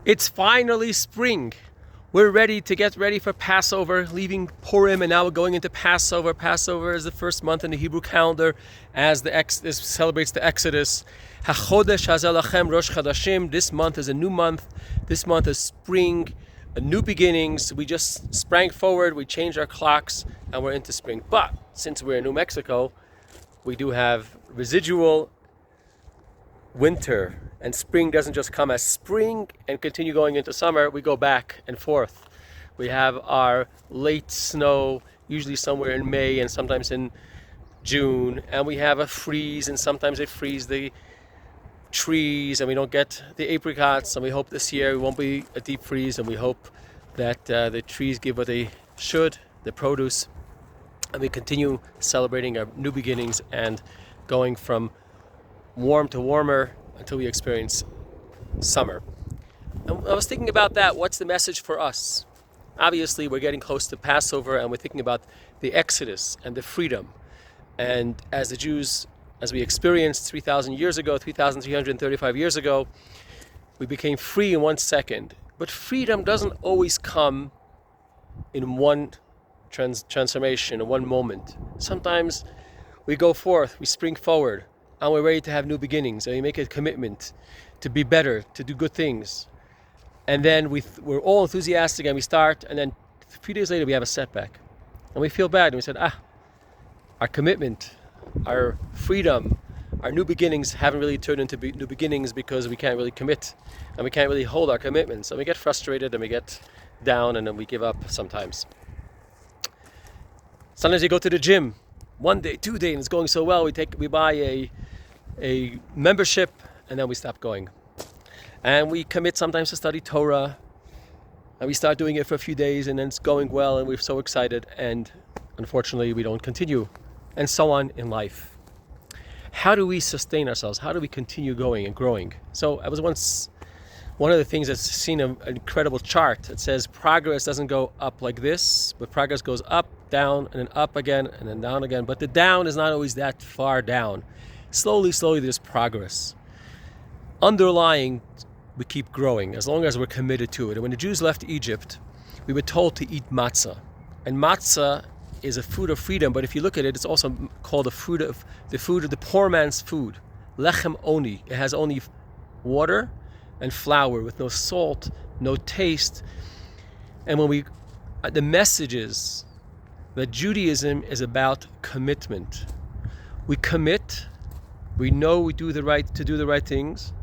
It's finally spring. We're ready to get ready for Passover, leaving Purim, and now we're going into Passover. Passover is the first month in the Hebrew calendar as this celebrates the Exodus. HaChodesh Hazeh Lachem Rosh Chadashim. This month is a new month. This month is spring, a new beginnings. We just sprang forward, we changed our clocks, and we're into spring. But since we're in New Mexico, we do have residual winter, and spring doesn't just come as spring and continue going into summer. We go back and forth. We have our late snow, usually somewhere in May and sometimes in June, and we have a freeze, and sometimes they freeze the trees and we don't get the apricots, and we hope this year it won't be a deep freeze, and we hope that the trees give what they should, the produce, and we continue celebrating our new beginnings and going from warm to warmer until we experience summer. And I was thinking about that. What's the message for us? Obviously, we're getting close to Passover, and we're thinking about the Exodus and the freedom. And as the Jews, as we experienced 3,000 years ago, 3,335 years ago, we became free in 1 second. But freedom doesn't always come in one transformation, in one moment. Sometimes we go forth, we spring forward, and we're ready to have new beginnings, and we make a commitment to be better, to do good things. And then we're all enthusiastic, and we start, and then a few days later we have a setback. And we feel bad, and we said, our commitment, our freedom, our new beginnings haven't really turned into new beginnings because we can't really commit, and we can't really hold our commitments. And we get frustrated, and we get down, and then we give up sometimes. Sometimes you go to the gym, 1 day, 2 days, and it's going so well, we buy a membership, and then we stop going. And we commit sometimes to study Torah, and we start doing it for a few days, and then it's going well, and we're so excited, and unfortunately we don't continue, and so on in life. How do we sustain ourselves? How do we continue going and growing? So I was once, one of the things that's seen an incredible chart that says progress doesn't go up like this, but progress goes up, down, and then up again, and then down again. But the down is not always that far down. Slowly, there's progress. Underlying, we keep growing as long as we're committed to it. And when the Jews left Egypt, we were told to eat matzah. And matzah is a food of freedom, but if you look at it, it's also called the food of the poor man's food. Lechem oni. It has only water and flour with no salt, no taste. And the message is that Judaism is about commitment. We commit, we know we do the right things,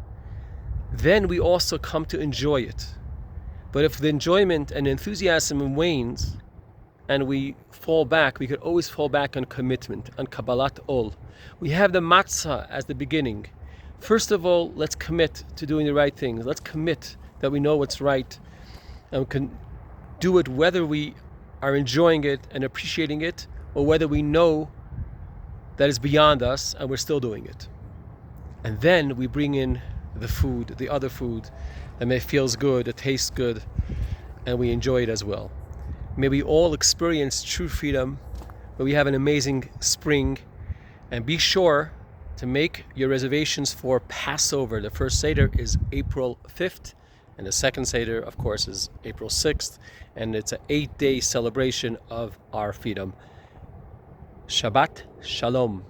then we also come to enjoy it. But if the enjoyment and enthusiasm wanes and we fall back, we could always fall back on commitment, on Kabbalat Ol. We have the matzah as the beginning. First of all, let's commit to doing the right things. Let's commit that we know what's right, and we can do it whether we are enjoying it and appreciating it, or whether we know that it's beyond us and we're still doing it. And then we bring in the food, the other food that feels good, that tastes good, and we enjoy it as well. May we all experience true freedom, may we have an amazing spring, and be sure to make your reservations for Passover. The first Seder is April 5th, and the second Seder, of course, is April 6th, and it's an 8-day celebration of our freedom. Shabbat Shalom.